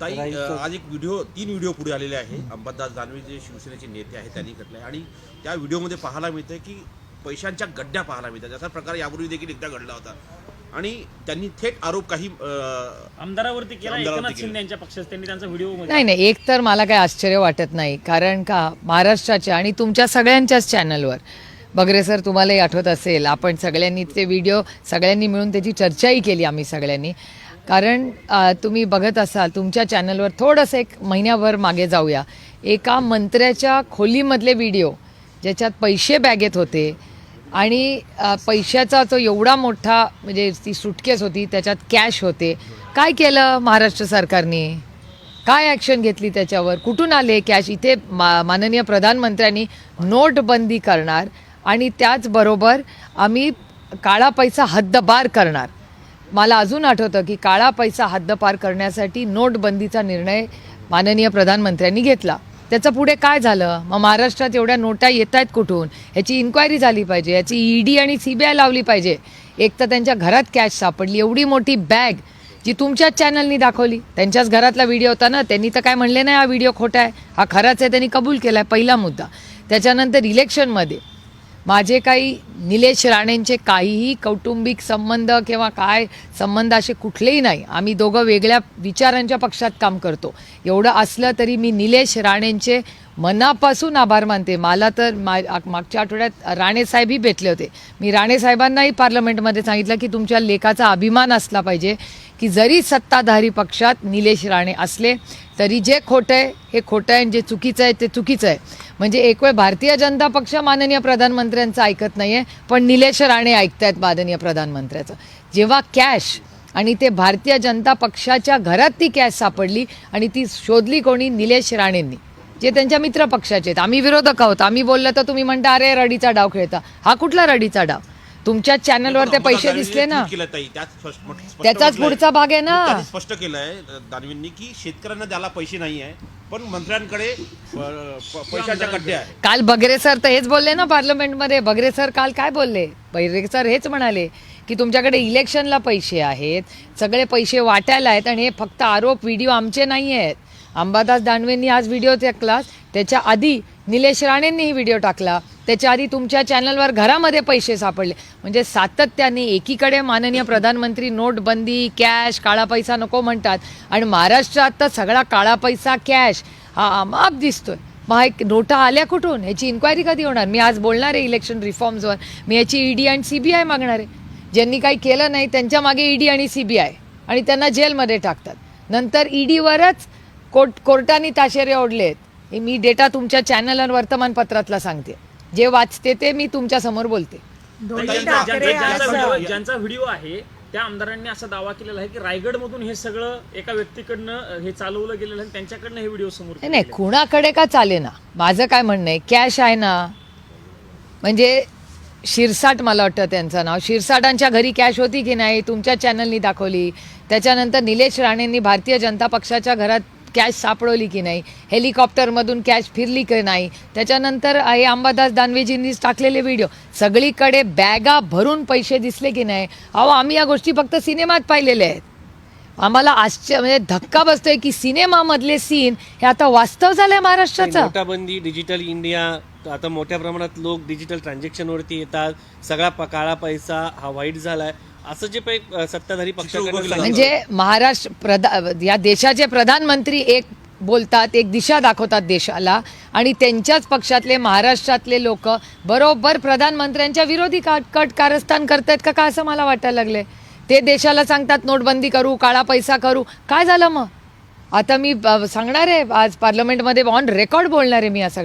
ताई आज एक तीन व्हिडिओ पुढे आलेले आहे। अंबादास दानवे जे शिवसेनेचे नेते आहेत त्यांनी घेतलाय आणि त्या व्हिडिओमध्ये पाहायला मिळतंय की पैशांच्या गड्ड्या पाहायला मिळतात। असा प्रकार यापूर्वी देखील एकदा घडला होता आणि त्यांनी थेट आरोप काही आमदारावरती केला। एकनाथ शिंदे यांच्या पक्षात त्यांनी त्यांचा व्हिडिओ नाही एक तर मला काही आश्चर्य वाटत नाही, कारण का महाराष्ट्राच्या आणि तुमच्या सगळ्यांच्याच चॅनलवर बगरे सर तुम्हालाही आठवत असेल, आपण सगळ्यांनी ते व्हिडिओ सगळ्यांनी मिळून त्याची चर्चाही केली आम्ही सगळ्यांनी। कारण तुम्ही बघत असाल तुमच्या चॅनलवर थोडंसं एक महिन्याभर मागे जाऊया, एका मंत्र्याच्या खोलीमधले व्हिडिओ ज्याच्यात पैसे बॅगेत होते आणि पैशाचा तो एवढा मोठा म्हणजे ती सुटकेस होती, त्याच्यात कॅश होते। काय केलं महाराष्ट्र सरकारने, काय ॲक्शन घेतली त्याच्यावर, कुठून आले कॅश? इथे माननीय प्रधानमंत्र्यांनी नोटबंदी करणार आणि त्याचबरोबर आम्ही काळा पैसा हद्दपार करणार। मला अजून आठवतं की काळा पैसा हद्दपार करण्यासाठी नोटबंदीचा निर्णय माननीय प्रधानमंत्र्यांनी घेतला। त्याचं पुढे काय झालं? मग महाराष्ट्रात एवढ्या नोटा येत आहेत कुठून, ह्याची इन्क्वायरी झाली पाहिजे, याची ईडी आणि CBI लावली पाहिजे। एक तर त्यांच्या घरात कॅश सापडली, एवढी मोठी बॅग जी तुमच्याच चॅनलनी दाखवली, त्यांच्याच घरातला व्हिडिओ होता ना, त्यांनी तर काय म्हणले नाही हा व्हिडिओ खोटा आहे, हा खराच आहे, त्यांनी कबूल केला आहे, पहिला मुद्दा। त्याच्यानंतर इलेक्शनमध्ये माझे काही निलेश राणेंचे काहीही कौटुंबिक संबंध किंवा काय संबंध असे कुठलेही नाही, आम्ही दोघं वेगळ्या विचारांच्या पक्षात काम करतो। एवढं असलं तरी मी निलेश राणेंचे मनापासून आभार मानते। मला तर मागच्या आठवड्यात राणेसाहेबही भेटले होते, मी राणेसाहेबांनाही पार्लमेंटमध्ये सांगितलं की तुमच्या लेखाचा अभिमान असला पाहिजे की जरी सत्ताधारी पक्षात निलेश राणे असले तरी जे खोटं आहे हे खोटं आहे आणि जे चुकीचं आहे ते चुकीचं आहे। म्हणजे एक वेळ भारतीय जनता पक्ष माननीय प्रधानमंत्र्यांचं ऐकत नाही आहे, पण निलेश राणे ऐकतायत माननीय प्रधानमंत्र्याचं। जेव्हा कॅश आणि ते भारतीय जनता पक्षाच्या घरात ती कॅश सापडली आणि ती शोधली कोणी? निलेश राणेंनी, जे त्यांच्या मित्र पक्षाचे आहेत। आम्ही विरोधक आहोत, आम्ही बोललं तर तुम्ही म्हणता अरे रडीचा डाव खेळता। हा कुठला रडीचा डाव? तुमच्या चॅनलवर ते पैसे दिसले ना, त्याचाच पुढचा भाग आहे ना। स्पष्ट केलंय दानवेंनी की शेतकऱ्यांना द्यायला पैसे नाही आहे, पण मंत्र्यांकडे पैशाच्या गड्ड्या आहे। काल बगरे सर तर हेच बोलले ना पार्लमेंटमध्ये। बगरे सर काल काय बोलले? बगरे सर हेच म्हणाले की तुमच्याकडे इलेक्शनला पैसे आहेत, सगळे पैसे वाटायला आहेत आणि हे फक्त आरोप व्हिडिओ आमचे नाही आहेत। अंबादास दानवेंनी आज व्हिडिओ टाकला, त्याच्या आधी निलेश राणेंनीही व्हिडिओ टाकला, त्याच्या आधी तुमच्या चॅनलवर घरामध्ये पैसे सापडले। म्हणजे सातत्याने एकीकडे माननीय प्रधानमंत्री नोटबंदी, कॅश, काळा पैसा नको म्हणतात आणि महाराष्ट्रात तर सगळा काळा पैसा, कॅश हा अमाप दिसतोय। मग नोटा आल्या कुठून, ह्याची इन्क्वायरी कधी होणार? मी आज बोलणार आहे इलेक्शन रिफॉर्म्सवर, मी याची ईडी आणि CBI मागणार आहे। ज्यांनी काही केलं नाही त्यांच्या मागे ईडी आणि CBI आणि त्यांना जेलमध्ये टाकतात। नंतर ईडीवरच कोर्टाने ताशेरे ओढलेत। मी डेटा तुमच्या चॅनल आणि वर्तमानपत्रातला सांगते, जे वाचते ते मी तुमच्या समोर बोलते। ज्यांचा व्हिडिओ आहे त्या आमदारांनी असा दावा केलेला आहे की रायगडमधून हे सगळं एका व्यक्तीकडनं हे चालवलं गेलेलं आहे, त्यांच्याकडनं हे व्हिडिओ समोर नाही कुणाकडे का चाले ना। माझं काय म्हणणं आहे, कॅश आहे ना, म्हणजे शिरसाट, मला वाटतं त्यांचं नाव, शिरसाटांच्या घरी कॅश होती की नाही तुमच्या चॅनलनी दाखवली। त्याच्यानंतर निलेश राणेंनी भारतीय जनता पक्षाच्या घरात कॅश सापडवली की नाही, हेलिकॉप्टरमधून कॅश फिरली की नाही, त्याच्यानंतर हे अंबादास दानवेजींनी टाकलेले व्हिडिओ, सगळीकडे बॅगा भरून पैसे दिसले की नाही। अहो आम्ही या गोष्टी फक्त सिनेमात पाहिलेल्या आहेत, आम्हाला आश्चर्य म्हणजे धक्का बसतोय की सिनेमामधले सीन हे आता वास्तव झालंय महाराष्ट्राचं। नोटाबंदी, डिजिटल इंडिया, आता मोठ्या प्रमाणात लोक डिजिटल ट्रान्झॅक्शनवरती येतात, सगळा काळा पैसा हा वाईट झालाय असं जे सत्ताधारी पक्षाकडे म्हणजे महाराष्ट्र या देशाचे प्रधानमंत्री एक बोलतात, एक दिशा दाखवतात देशाला आणि त्यांच्याच पक्षातले महाराष्ट्रातले लोक बरोबर प्रधानमंत्र्यांच्या विरोधी कट कारस्थान करतायत का असं मला वाटायला लागलंय। ते देशाला सांगतात नोटबंदी करू, काळा पैसा करू, काय झालं मग? आता मी सांगणार आहे आज पार्लमेंटमध्ये ऑन रेकॉर्ड बोलणार आहे मी या सगळ्या